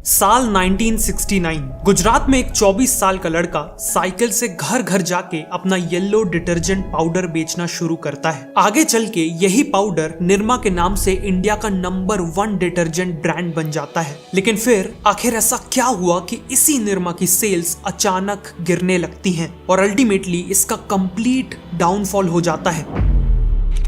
साल 1969 गुजरात में एक 24 साल का लड़का साइकिल से घर घर जाके अपना येलो डिटर्जेंट पाउडर बेचना शुरू करता है। आगे चल के यही पाउडर निरमा के नाम से इंडिया का नंबर 1 डिटर्जेंट ब्रांड बन जाता है। लेकिन फिर आखिर ऐसा क्या हुआ कि इसी निरमा की सेल्स अचानक गिरने लगती हैं और अल्टीमेटली इसका कंप्लीट डाउनफॉल हो जाता है।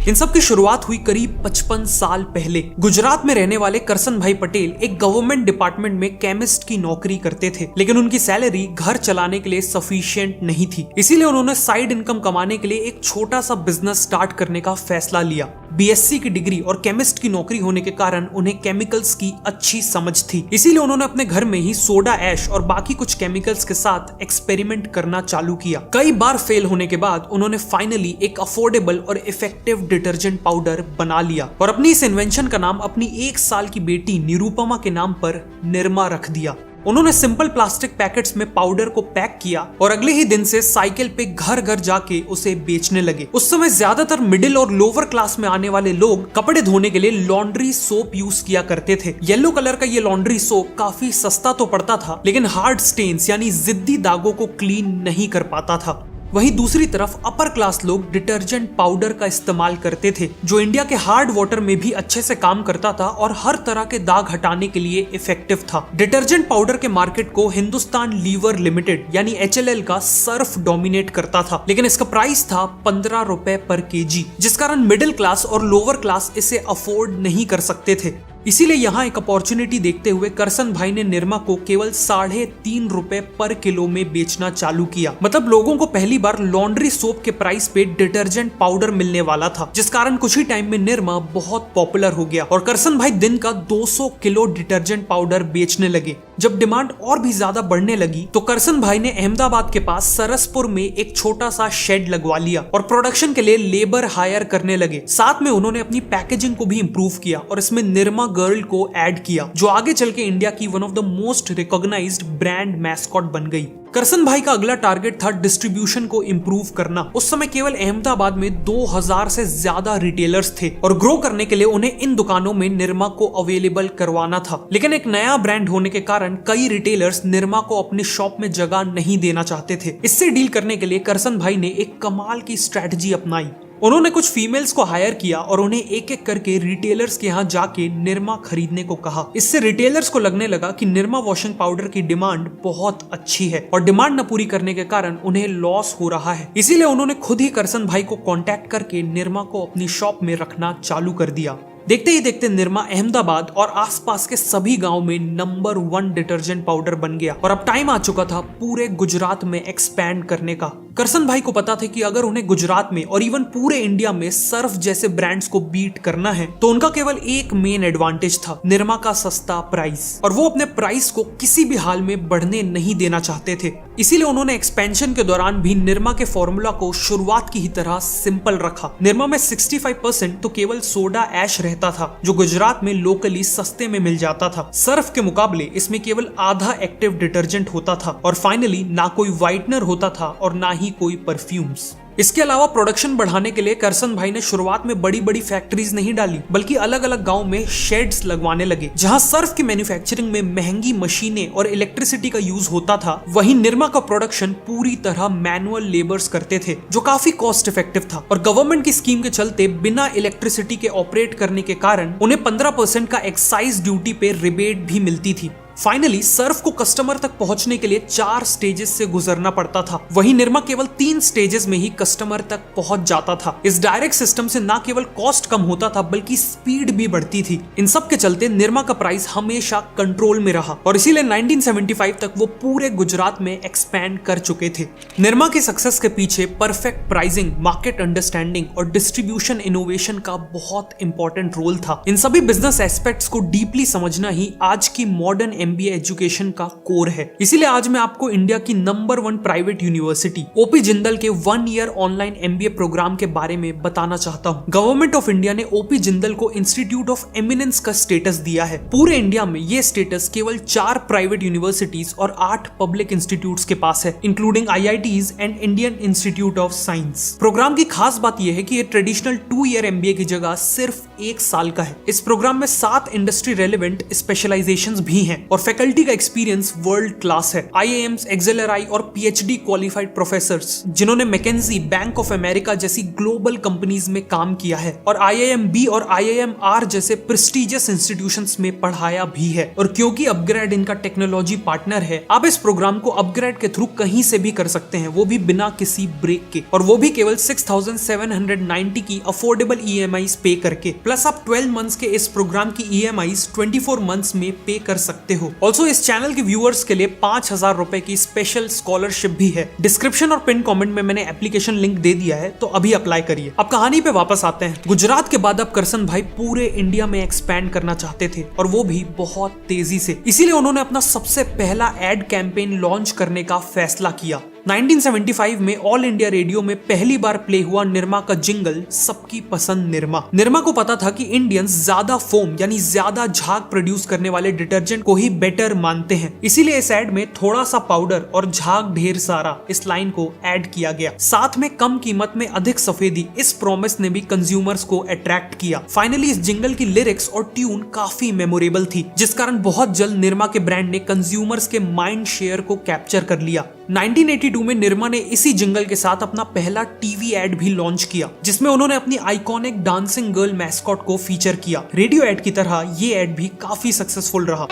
इन सब की शुरुआत हुई करीब 55 साल पहले। गुजरात में रहने वाले करसन भाई पटेल एक गवर्नमेंट डिपार्टमेंट में केमिस्ट की नौकरी करते थे, लेकिन उनकी सैलरी घर चलाने के लिए सफिशिएंट नहीं थी। इसीलिए उन्होंने साइड इनकम कमाने के लिए एक छोटा सा बिजनेस स्टार्ट करने का फैसला लिया। बीएससी की डिग्री और केमिस्ट की नौकरी होने के कारण उन्हें केमिकल्स की अच्छी समझ थी। इसीलिए उन्होंने अपने घर में ही सोडा ऐश और बाकी कुछ केमिकल्स के साथ एक्सपेरिमेंट करना चालू किया। कई बार फेल होने के बाद उन्होंने फाइनली एक अफोर्डेबल और इफेक्टिव डिटर्जेंट पाउडर बना लिया और अपनी इस इन्वेंशन का नाम अपनी 1 साल की बेटी निरुपमा के नाम पर निरमा रख दिया। उन्होंने सिंपल प्लास्टिक पैकेट्स में पाउडर को पैक किया और अगले ही दिन से साइकिल पे घर घर जाके उसे बेचने लगे। उस समय ज्यादातर मिडिल और लोअर क्लास में आने वाले लोग कपड़े धोने के लिए लॉन्ड्री सोप यूज किया करते थे। येलो कलर का ये लॉन्ड्री सोप काफी सस्ता तो पड़ता था, लेकिन हार्ड स्टेन्स यानी जिद्दी दागों को क्लीन नहीं कर पाता था। वहीं दूसरी तरफ अपर क्लास लोग डिटर्जेंट पाउडर का इस्तेमाल करते थे, जो इंडिया के हार्ड वाटर में भी अच्छे से काम करता था और हर तरह के दाग हटाने के लिए इफेक्टिव था। डिटर्जेंट पाउडर के मार्केट को हिंदुस्तान लीवर लिमिटेड यानी HLL का सर्फ डोमिनेट करता था, लेकिन इसका प्राइस था 15 रुपए पर केजी, जिस कारण मिडिल क्लास और लोअर क्लास इसे अफोर्ड नहीं कर सकते थे। इसीलिए यहाँ एक अपॉर्चुनिटी देखते हुए करसन भाई ने निरमा को केवल 3.5 रुपए पर किलो में बेचना चालू किया। मतलब लोगों को पहली बार लॉन्ड्री सोप के प्राइस पे डिटर्जेंट पाउडर मिलने वाला था, जिस कारण कुछ ही टाइम में निरमा बहुत पॉपुलर हो गया और करसन भाई दिन का 200 किलो डिटर्जेंट पाउडर बेचने लगे। जब डिमांड और भी ज्यादा बढ़ने लगी तो करसन भाई ने अहमदाबाद के पास सरसपुर में एक छोटा सा शेड लगवा लिया और प्रोडक्शन के लिए लेबर हायर करने लगे। साथ में उन्होंने अपनी पैकेजिंग को भी इंप्रूव किया और इसमें निरमा गर्ल को ऐड किया, जो आगे चल के इंडिया की one of the most recognised brand mascot बन गई। करसन भाई का अगला टारगेट था डिस्ट्रीब्यूशन को इंप्रूव करना। उस समय केवल अहमदाबाद में 2000 से ज्यादा रिटेलर्स थे और ग्रो करने के लिए उन्हें इन दुकानों में निरमा को अवेलेबल करवाना था। लेकिन एक नया ब्रांड होने के कारण कई रिटेलर्स निरमा को अपनी शॉप में जगह नहीं देना चाहते थे। इससे डील करने के लिए करसन भाई ने एक कमाल की स्ट्रेटजी अपनाई। उन्होंने कुछ फीमेल्स को हायर किया और उन्हें एक एक करके रिटेलर्स के यहाँ जाके निरमा खरीदने को कहा। इससे रिटेलर्स को लगने लगा कि निरमा वॉशिंग पाउडर की डिमांड बहुत अच्छी है और डिमांड न पूरी करने के कारण उन्हें लॉस हो रहा है। इसीलिए उन्होंने खुद ही करसन भाई को कांटेक्ट करके निरमा को अपनी शॉप में रखना चालू कर दिया। देखते ही देखते निरमा अहमदाबाद और आसपास के सभी गांव में नंबर 1 डिटर्जेंट पाउडर बन गया और अब टाइम आ चुका था पूरे गुजरात में एक्सपैंड करने का। करसन भाई को पता था कि अगर उन्हें गुजरात में और इवन पूरे इंडिया में सर्फ जैसे ब्रांड्स को बीट करना है तो उनका केवल एक मेन एडवांटेज था, निरमा का सस्ता प्राइस, और वो अपने प्राइस को किसी भी हाल में बढ़ने नहीं देना चाहते थे। इसीलिए उन्होंने एक्सपेंशन के दौरान भी निरमा के फॉर्मूला को शुरुआत की ही तरह सिंपल रखा। निरमा में 65% तो केवल सोडा ऐश रहता था, जो गुजरात में लोकली सस्ते में मिल जाता था। सर्फ के मुकाबले इसमें केवल आधा एक्टिव डिटर्जेंट होता था और फाइनली ना कोई व्हाइटनर होता था और ना ही कोई परफ्यूम्स। इसके अलावा प्रोडक्शन बढ़ाने के लिए करसन भाई ने शुरुआत में बड़ी बड़ी फैक्ट्रीज नहीं डाली, बल्कि अलग अलग गांव में शेड्स लगवाने लगे। जहां सर्फ की मैन्युफैक्चरिंग में महंगी मशीनें और इलेक्ट्रिसिटी का यूज होता था, वहीं निरमा का प्रोडक्शन पूरी तरह मैनुअल लेबर्स करते थे, जो काफी कॉस्ट इफेक्टिव था। और गवर्नमेंट की स्कीम के चलते बिना इलेक्ट्रिसिटी के ऑपरेट करने के कारण उन्हें 15% का एक्साइज ड्यूटी पे रिबेट भी मिलती थी। फाइनली सर्फ को कस्टमर तक पहुंचने के लिए 4 स्टेजेस से गुजरना पड़ता था, वहीं निरमा केवल 3 स्टेजेस में ही कस्टमर तक पहुंच जाता था। इस डायरेक्ट सिस्टम से ना केवल कॉस्ट कम होता था बल्कि स्पीड भी बढ़ती थी। इन सब के चलते निरमा का प्राइस हमेशा कंट्रोल में रहा और इसीलिए 1975 तक वो पूरे गुजरात में एक्सपैंड कर चुके थे। निरमा की सक्सेस के पीछे परफेक्ट प्राइसिंग, मार्केट अंडरस्टैंडिंग और डिस्ट्रीब्यूशन इनोवेशन का बहुत इंपॉर्टेंट रोल था। इन सभी बिजनेस एस्पेक्ट्स को डीपली समझना ही आज की मॉडर्न MBA एजुकेशन का कोर है। इसीलिए आज मैं आपको इंडिया की number 1 private university OP Jindal के 1 ईयर ऑनलाइन MBA प्रोग्राम के बारे में बताना चाहता हूँ। गवर्नमेंट ऑफ इंडिया ने OP जिंदल को इंस्टीट्यूट ऑफ एमिनेंस का स्टेटस दिया है। पूरे इंडिया में ये स्टेटस केवल 4 प्राइवेट यूनिवर्सिटीज और 8 पब्लिक इंस्टीट्यूट्स के पास है, including IITs and Indian Institute of Science. Programme की खास बात यह है कि ये ट्रेडिशनल 2 ईयर MBA की जगह सिर्फ 1 साल का है। इस प्रोग्राम में 7 इंडस्ट्री रेलेवेंट स्पेशलाइजेशंस भी हैं और फैकल्टी का एक्सपीरियंस वर्ल्ड क्लास है। IIMs, XLRI और PhD क्वालिफाइड प्रोफेसर्स जिन्होंने मैकेंजी, बैंक ऑफ अमेरिका जैसी ग्लोबल कंपनीज में काम किया है और IIMB और IIMR जैसे प्रेस्टिजियस इंस्टीट्यूशंस में पढ़ाया भी है। और क्योंकि अपग्रेड इनका टेक्नोलॉजी पार्टनर है, आप इस प्रोग्राम को अपग्रेड के थ्रू कहीं से भी कर सकते हैं, वो भी बिना किसी ब्रेक के, और वो भी केवल 6,790 की अफोर्डेबल EMIs पे करके। प्लस आप 12 मंथ्स के इस प्रोग्राम की EMIs 24 मंथ्स में पे कर सकते हो। ऑल्सो इस चैनल के व्यूअर्स के लिए 5,000 रुपए की स्पेशल स्कॉलरशिप भी है। डिस्क्रिप्शन और पिन कमेंट में मैंने एप्लीकेशन लिंक दे दिया है, तो अभी अप्लाई करिए। अब कहानी पे वापस आते हैं। गुजरात के बाद अब करसन भाई पूरे इंडिया में एक्सपैंड करना चाहते थे, और वो भी बहुत तेजी से। इसीलिए उन्होंने अपना सबसे पहला एड कैंपेन लॉन्च करने का फैसला किया। 1975 में ऑल इंडिया रेडियो में पहली बार प्ले हुआ निरमा का जिंगल सबकी पसंद निरमा। निरमा को पता था कि इंडियंस ज्यादा फोम यानी ज्यादा झाग प्रोड्यूस करने वाले डिटर्जेंट को ही बेटर मानते हैं, इसीलिए इस एड में थोड़ा सा पाउडर और झाग ढेर सारा इस लाइन को ऐड किया गया। साथ में कम कीमत में अधिक सफेदी, इस प्रॉमिस ने भी कंज्यूमर्स को अट्रैक्ट किया। फाइनली इस जिंगल की लिरिक्स और ट्यून काफी मेमोरेबल थी, जिस कारण बहुत जल्द निरमा के ब्रांड ने कंज्यूमर्स के माइंड शेयर को कैप्चर कर लिया। 1982 में निरमा ने इसी जिंगल के साथ अपना पहला टीवी एड भी लॉन्च किया, जिसमें उन्होंने अपनी आइकॉनिक डांसिंग गर्ल मैस्कॉट को फीचर किया। रेडियो एड की तरह ये एड भी काफी सक्सेसफुल रहा।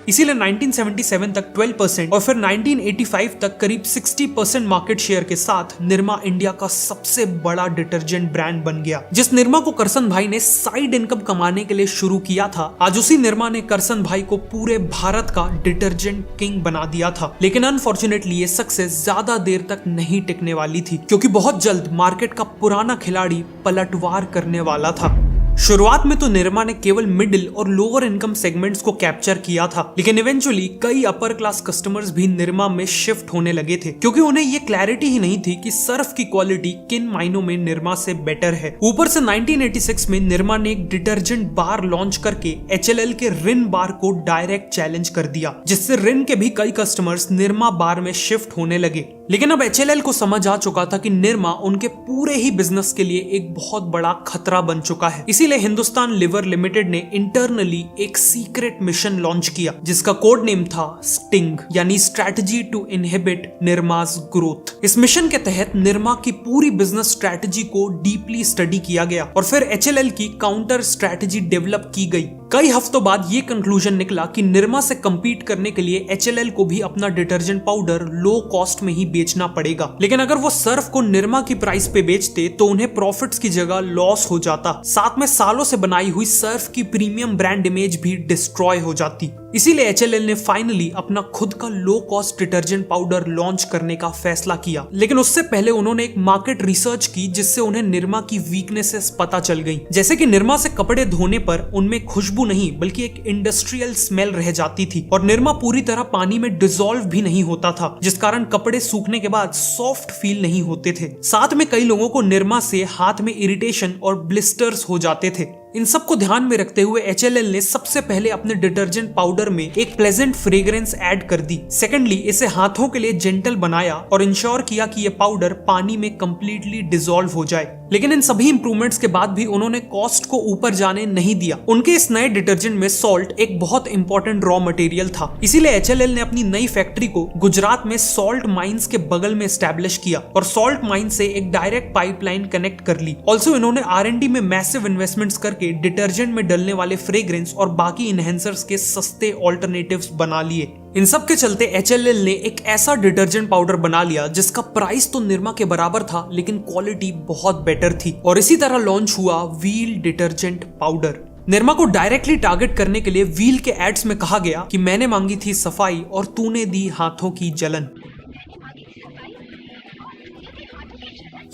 इसीलिए 1977 तक 12% और फिर 1985 तक करीब 60% मार्केट शेयर के साथ निरमा इंडिया का सबसे बड़ा डिटर्जेंट ब्रांड बन गया। जिस निरमा को करसन भाई ने साइड इनकम कमाने के लिए शुरू किया था, आज उसी निरमा ने करसन भाई को पूरे भारत का डिटर्जेंट किंग बना दिया था। लेकिन अनफॉर्चुनेटली ये सक्सेस ज्यादा देर तक नहीं टिकने वाली थी, क्योंकि बहुत जल्द मार्केट का पुराना खिलाड़ी पलटवार करने वाला था। शुरुआत में तो निरमा ने केवल मिडिल और लोअर इनकम सेगमेंट्स को कैप्चर किया था, लेकिन इवेंचुअली कई अपर क्लास कस्टमर्स भी निरमा में शिफ्ट होने लगे थे, क्योंकि उन्हें ये क्लैरिटी ही नहीं थी कि सर्फ की क्वालिटी किन मायनों में निरमा से बेटर है। ऊपर से 1986 में निरमा ने एक डिटर्जेंट बार लॉन्च करके HLL के रिन बार को डायरेक्ट चैलेंज कर दिया, जिससे रिन के भी कई कस्टमर्स निरमा बार में शिफ्ट होने लगे। लेकिन अब HLL को समझ आ चुका था कि निरमा उनके पूरे ही बिजनेस के लिए एक बहुत बड़ा खतरा बन चुका है। इसीलिए हिंदुस्तान लिवर लिमिटेड ने इंटरनली एक सीक्रेट मिशन लॉन्च किया, जिसका कोड नेम था स्टिंग, यानी स्ट्रैटेजी टू इनहिबिट निरमास ग्रोथ। इस मिशन के तहत निरमा की पूरी बिजनेस स्ट्रैटेजी को डीपली स्टडी किया गया और फिर HLL की काउंटर स्ट्रैटेजी डेवलप की गई। कई हफ्तों बाद ये कंक्लूजन निकला कि निरमा से compete करने के लिए HLL को भी अपना डिटर्जेंट पाउडर लो कॉस्ट में ही बेचना पड़ेगा। लेकिन अगर वो सर्फ को निरमा की प्राइस पे बेचते तो उन्हें प्रॉफिट्स की जगह लॉस हो जाता, साथ में सालों से बनाई हुई सर्फ की प्रीमियम ब्रांड इमेज भी डिस्ट्रॉय हो जाती। इसीलिए HLL ने फाइनली अपना खुद का low cost detergent powder launch करने का फैसला किया। लेकिन उससे पहले उन्होंने एक मार्केट रिसर्च की, जिससे उन्हें निरमा की वीकनेसेस पता चल गई। जैसे कि निरमा से कपड़े धोने पर उनमें खुशबू नहीं बल्कि एक इंडस्ट्रियल स्मेल रह जाती थी, और निरमा पूरी तरह पानी में डिसॉल्व भी नहीं होता था, जिस कारण कपड़े सूखने के बाद सॉफ्ट फील नहीं होते थे। साथ में कई लोगों को निरमा से हाथ में इरिटेशन और ब्लिस्टर्स हो जाते थे। इन सब को ध्यान में रखते हुए HLL ने सबसे पहले अपने डिटर्जेंट पाउडर में एक प्लेजेंट फ्रेग्रेंस ऐड कर दी। सेकेंडली, इसे हाथों के लिए जेंटल बनाया और इंश्योर किया कि ये पाउडर पानी में कंप्लीटली डिसॉल्व हो जाए। लेकिन इन सभी इंप्रूवमेंट्स के बाद भी उन्होंने कॉस्ट को ऊपर जाने नहीं दिया। उनके इस नए डिटर्जेंट में सॉल्ट एक बहुत इंपॉर्टेंट रॉ मटेरियल था, इसीलिए HLL ने अपनी नई फैक्ट्री को गुजरात में सॉल्ट माइंस के बगल में एस्टैब्लिश किया और सॉल्ट माइन से एक डायरेक्ट पाइपलाइन कनेक्ट कर ली। ऑल्सो इन्होंने R&D में मैसिव इन्वेस्टमेंट्स करके डिटर्जेंट में डलने वाले फ्रेग्रेंस और बाकी इनहेंसर्स के सस्ते ऑल्टरनेटिव्स बना लिए। इन सब के चलते HLL ने एक ऐसा डिटर्जेंट पाउडर बना लिया जिसका प्राइस तो निरमा के बराबर था, लेकिन क्वालिटी बहुत बेटर थी। और इसी तरह लॉन्च हुआ व्हील डिटर्जेंट पाउडर। निरमा को डायरेक्टली टारगेट करने के लिए व्हील के एड्स में कहा गया कि मैंने मांगी थी सफाई और तूने दी हाथों की जलन।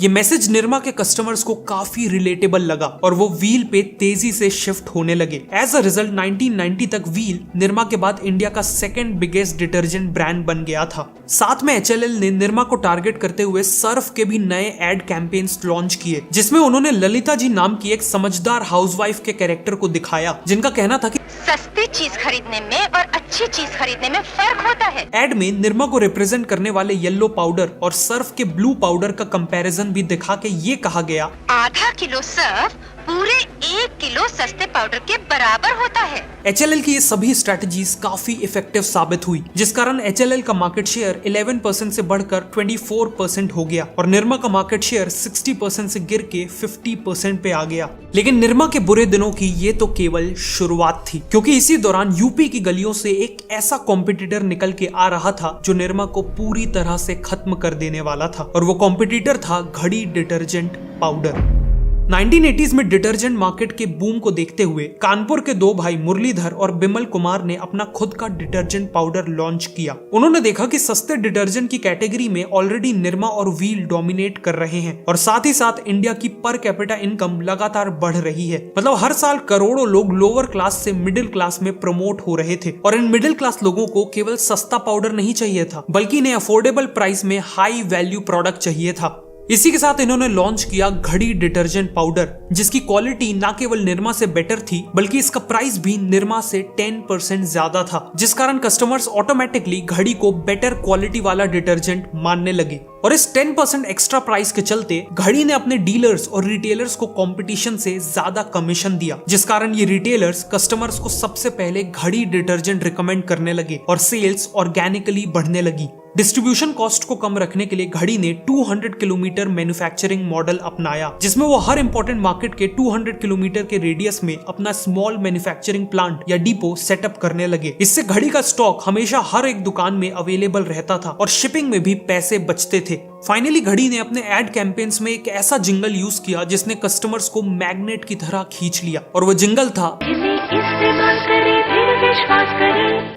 ये मैसेज निरमा के कस्टमर्स को काफी रिलेटेबल लगा और वो व्हील पे तेजी से शिफ्ट होने लगे। एज अ रिजल्ट 1990 तक व्हील निरमा के बाद इंडिया का सेकंड बिगेस्ट डिटर्जेंट ब्रांड बन गया था। साथ में HLL ने निरमा को टारगेट करते हुए सर्फ के भी नए एड कैंपेन्स लॉन्च किए, जिसमें उन्होंने ललिता जी नाम की एक समझदार हाउसवाइफ के कैरेक्टर को दिखाया, जिनका कहना था कि सस्ती चीज खरीदने में और अच्छी चीज खरीदने में फर्क होता है। एड में निरमा को रिप्रेजेंट करने वाले येलो पाउडर और सर्फ के ब्लू पाउडर का कंपैरिजन भी दिखा के ये कहा गया, आधा किलो सर्फ पूरे 1 किलो सस्ते पाउडर के बराबर होता है। HLL की ये सभी स्ट्रेटजीज काफी इफेक्टिव साबित हुई, जिस कारण HLL का मार्केट शेयर 11% से बढ़कर 24% हो गया और निरमा का मार्केट शेयर 60% से गिर के 50% पे आ गया। लेकिन निरमा के बुरे दिनों की ये तो केवल शुरुआत थी, क्योंकि इसी दौरान यूपी की गलियों से एक ऐसा कॉम्पिटिटर निकल के आ रहा था जो निरमा को पूरी तरह से खत्म कर देने वाला था, और वो कॉम्पिटिटर था घड़ी डिटर्जेंट पाउडर। 1980s में डिटर्जेंट मार्केट के बूम को देखते हुए कानपुर के दो भाई मुरलीधर और बिमल कुमार ने अपना खुद का डिटर्जेंट पाउडर लॉन्च किया। उन्होंने देखा कि सस्ते डिटर्जेंट की कैटेगरी में ऑलरेडी निरमा और व्हील डोमिनेट कर रहे हैं, और साथ ही साथ इंडिया की पर कैपिटा इनकम लगातार बढ़ रही है। मतलब हर साल करोड़ों लोग लोअर क्लास से मिडिल क्लास में प्रमोट हो रहे थे, और इन मिडिल क्लास लोगों को केवल सस्ता पाउडर नहीं चाहिए था, बल्कि इन्हें अफोर्डेबल प्राइस में हाई वैल्यू प्रोडक्ट चाहिए था। इसी के साथ इन्होंने लॉन्च किया घड़ी डिटर्जेंट पाउडर, जिसकी क्वालिटी ना केवल निरमा से बेटर थी, बल्कि इसका प्राइस भी निरमा से 10% ज्यादा था, जिस कारण कस्टमर्स ऑटोमेटिकली घड़ी को बेटर क्वालिटी वाला डिटर्जेंट मानने लगे। और इस 10% एक्स्ट्रा प्राइस के चलते घड़ी ने अपने डीलर्स और रिटेलर्स को कंपटीशन से ज्यादा कमीशन दिया, जिस कारण ये रिटेलर्स कस्टमर्स को सबसे पहले घड़ी डिटर्जेंट रिकमेंड करने लगे और सेल्स ऑर्गेनिकली बढ़ने लगी। डिस्ट्रीब्यूशन कॉस्ट को कम रखने के लिए घड़ी ने 200 किलोमीटर मैन्युफैक्चरिंग मॉडल अपनाया, जिसमें वो हर इंपॉर्टेंट मार्केट के 200 किलोमीटर के रेडियस में अपना स्मॉल मैन्युफैक्चरिंग प्लांट या डिपो सेटअप करने लगे। इससे घड़ी का स्टॉक हमेशा हर एक दुकान में अवेलेबल रहता था और शिपिंग में भी पैसे बचते थे। फाइनली घड़ी ने अपने एड कैंपेन्स में एक ऐसा जिंगल यूज किया जिसने कस्टमर्स को मैग्नेट की तरह खींच लिया, और वो जिंगल था,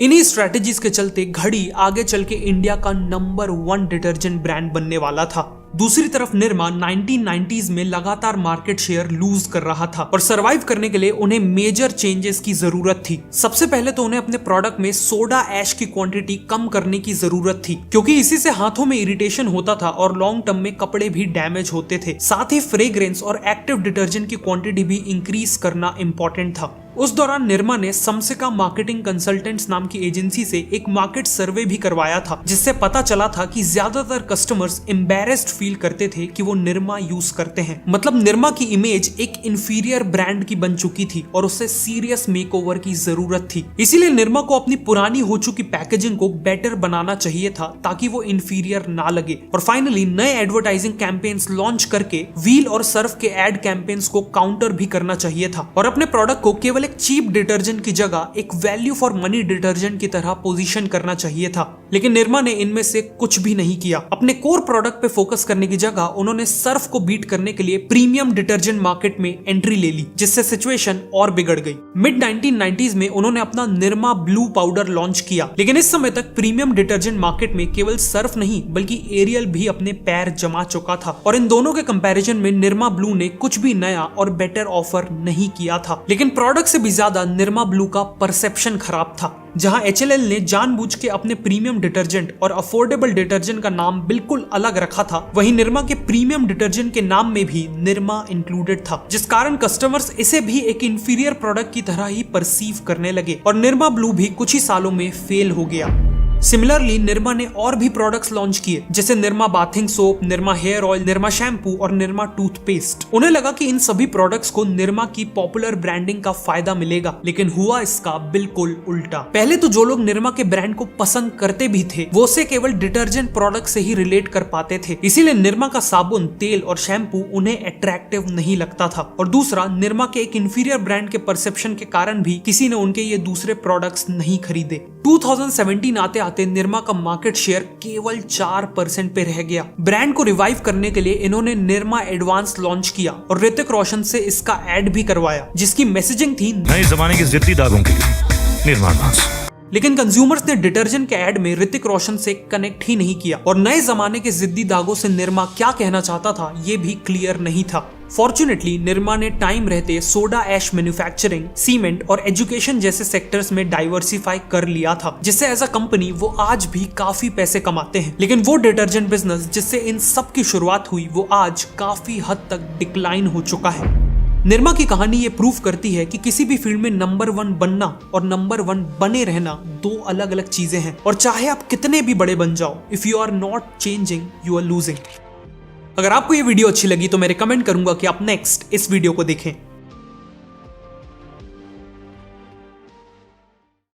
इन्हीं स्ट्रेटेजीज के चलते घड़ी आगे चल के इंडिया का नंबर 1 डिटर्जेंट ब्रांड बनने वाला था। दूसरी तरफ निरमा 1990s में लगातार मार्केट शेयर लूज कर रहा था, और सरवाइव करने के लिए उन्हें मेजर चेंजेस की जरूरत थी। सबसे पहले तो उन्हें अपने प्रोडक्ट में सोडा ऐश की क्वांटिटी कम करने की जरूरत थी, क्योंकि इसी से हाथों में इरिटेशन होता था और लॉन्ग टर्म में कपड़े भी डैमेज होते थे। साथ ही फ्रेग्रेंस और एक्टिव डिटर्जेंट की क्वांटिटी भी इंक्रीज करना इंपॉर्टेंट था। उस दौरान निरमा ने समसिका मार्केटिंग कंसल्टेंट्स नाम की एजेंसी से एक मार्केट सर्वे भी करवाया था, जिससे पता चला था कि ज्यादातर कस्टमर्स एम्बैरेस्ड फील करते थे कि वो निरमा यूज करते हैं। मतलब निरमा की इमेज एक इंफीरियर ब्रांड की बन चुकी थी और उसे सीरियस मेकओवर की जरूरत थी। इसीलिए निरमा को अपनी पुरानी हो चुकी पैकेजिंग को बेटर बनाना चाहिए था, ताकि वो इंफीरियर ना लगे। और फाइनली नए एडवर्टाइजिंग कैंपेन्स लॉन्च करके व्हील और सर्फ के एड कैंपेन्स को काउंटर भी करना चाहिए था, और अपने प्रोडक्ट को केवल एक चीप डिटर्जेंट की जगह एक वैल्यू फॉर मनी डिटर्जेंट की तरह पोजीशन करना चाहिए था। लेकिन निरमा ने इनमें से कुछ भी नहीं किया। अपने कोर प्रोडक्ट पे फोकस करने की जगह उन्होंने सर्फ को बीट करने के लिए प्रीमियम डिटर्जेंट मार्केट में एंट्री ले ली, जिससे सिचुएशन और बिगड़ गई। मिड 1990s में उन्होंने अपना निरमा ब्लू पाउडर लॉन्च किया, लेकिन इस समय तक प्रीमियम डिटर्जेंट मार्केट में केवल सर्फ नहीं बल्कि एरियल भी अपने पैर जमा चुका था, और इन दोनों के कंपैरिजन में निरमा ब्लू ने कुछ भी नया और बेटर ऑफर नहीं किया था। लेकिन प्रोडक्ट से भी ज्यादा निरमा ब्लू का परसेप्शन खराब था। जहां HLL ने जानबूझ के अपने प्रीमियम डिटर्जेंट और अफोर्डेबल डिटर्जेंट का नाम बिल्कुल अलग रखा था, वहीं निरमा के प्रीमियम डिटर्जेंट के नाम में भी निरमा इंक्लूडेड था, जिस कारण कस्टमर्स इसे भी एक इंफीरियर प्रोडक्ट की तरह ही परसीव करने लगे, और निरमा ब्लू भी कुछ ही सालों में फेल हो गया। सिमिलरली निरमा ने और भी प्रोडक्ट्स लॉन्च किए, जैसे Nirma bathing soap, Nirma hair oil, Nirma shampoo और निरमा टूथपेस्ट। उन्हें लगा कि इन सभी प्रोडक्ट्स को निरमा की पॉपुलर ब्रांडिंग का फायदा मिलेगा, लेकिन हुआ इसका बिल्कुल उल्टा। पहले तो जो लोग निरमा के ब्रांड को पसंद करते भी थे, वो उसे केवल डिटर्जेंट प्रोडक्ट से ही रिलेट कर पाते थे, इसीलिए निरमा का साबुन, तेल और शैम्पू उन्हें अट्रैक्टिव नहीं लगता था। और दूसरा, निरमा के एक इंफीरियर ब्रांड के परसेप्शन के कारण भी किसी ने उनके ये दूसरे प्रोडक्ट्स नहीं खरीदे। 2017 आते निरमा का मार्केट शेयर केवल 4% पे रह गया। ब्रांड को रिवाइव करने के लिए इन्होंने निरमा एडवांस लॉन्च किया और ऋतिक रोशन से इसका एड भी करवाया, जिसकी मैसेजिंग थी नए जमाने के जिद्दी दागों के लिए निरमा एडवांस। लेकिन कंज्यूमर्स ने डिटर्जेंट के एड में ऋतिक रोशन से कनेक्ट ही नहीं किया, और नए जमाने के जिद्दी दागों से निरमा क्या कहना चाहता था ये भी क्लियर नहीं था। फॉर्चुनेटली निरमा ने टाइम रहते सोडा ऐश मैन्युफैक्चरिंग, सीमेंट और एजुकेशन जैसे सेक्टर्स में डाइवर्सिफाई कर लिया था, जिससे एज अ कंपनी वो आज भी काफी पैसे कमाते हैं। लेकिन वो डिटर्जेंट बिजनेस जिससे इन सब की शुरुआत हुई, वो आज काफी हद तक डिक्लाइन हो चुका है। निरमा की कहानी ये प्रूव करती है कि किसी भी फील्ड में नंबर 1 बनना और नंबर 1 बने रहना दो अलग अलग चीजें हैं, और चाहे आप कितने भी बड़े बन जाओ, if you are not changing, you are losing. अगर आपको ये वीडियो अच्छी लगी तो मैं रिकमेंड करूंगा कि आप नेक्स्ट इस वीडियो को देखें।